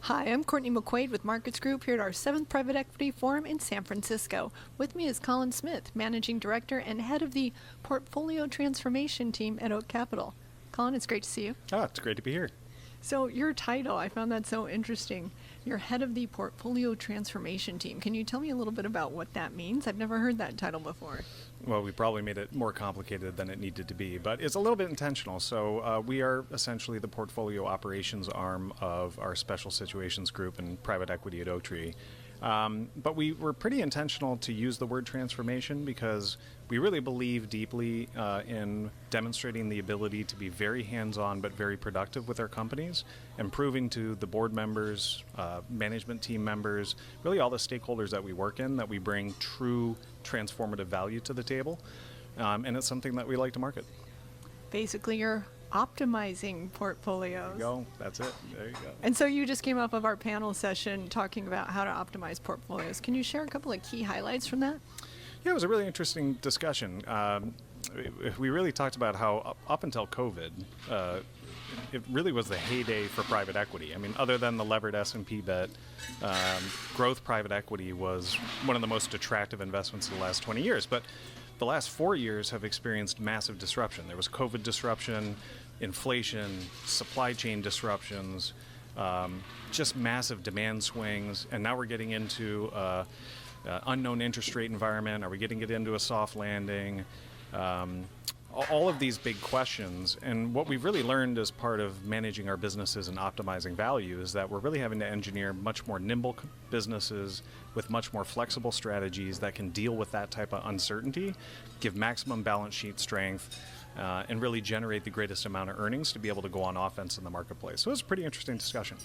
Hi, I'm Courtney McQuade with Markets Group here at our 7th Private Equity Forum in San Francisco. With me is Colin Smith, Managing Director and Head of the Portfolio Transformation Team at Oak Capital. Colin, it's great to see you. Oh, it's great to be here. So your title, I found that so interesting. You're Head of the Portfolio Transformation Team. Can you tell me a little bit about what that means? I've never heard that title before. Well, we probably made it more complicated than it needed to be, but it's a little bit intentional. So we are essentially the portfolio operations arm of our special situations group and private equity at Oaktree. But we were pretty intentional to use the word transformation because we really believe deeply in demonstrating the ability to be very hands-on but very productive with our companies and proving to the board members, management team members, really all the stakeholders that we work in that we bring true transformative value to the table. And it's something that we like to market. Basically, you're optimizing portfolios. There you go. That's it. There you go. And so you just came off of our panel session talking about how to optimize portfolios. Can you share a couple of key highlights from that? Yeah, it was a really interesting discussion. We really talked about how up until COVID, it really was the heyday for private equity. I mean, other than the levered S&P bet, growth private equity was one of the most attractive investments of the last 20 years. But the last 4 years have experienced massive disruption. There was COVID disruption, inflation, supply chain disruptions, just massive demand swings, and now we're getting into unknown interest rate environment. Are we getting it into a soft landing? All of these big questions. And what we've really learned as part of managing our businesses and optimizing value is that we're really having to engineer much more nimble businesses with much more flexible strategies that can deal with that type of uncertainty, give maximum balance sheet strength, and really generate the greatest amount of earnings to be able to go on offense in the marketplace. So it was a pretty interesting discussion.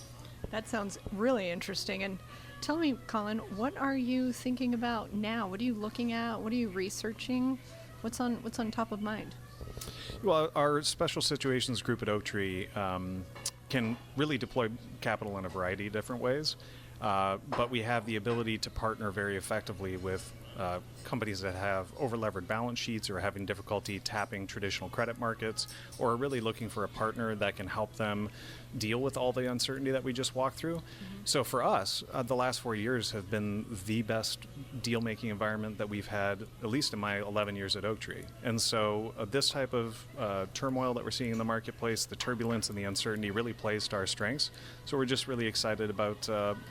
That sounds really interesting. And tell me, Colin, what are you thinking about now? What are you looking at? What are you researching? What's on top of mind? Well, our special situations group at Oaktree can really deploy capital in a variety of different ways, but we have the ability to partner very effectively with companies that have over-levered balance sheets or are having difficulty tapping traditional credit markets or are really looking for a partner that can help them deal with all the uncertainty that we just walked through. Mm-hmm. So for us, the last 4 years have been the best deal-making environment that we've had, at least in my 11 years at Oaktree. And so this type of turmoil that we're seeing in the marketplace, the turbulence and the uncertainty really plays to our strengths. So we're just really excited about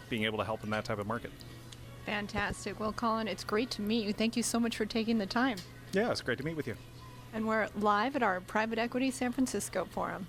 being able to help in that type of market. Fantastic. Well, Colin, it's great to meet you. Thank you so much for taking the time. Yeah, it's great to meet with you. And we're live at our Private Equity San Francisco Forum.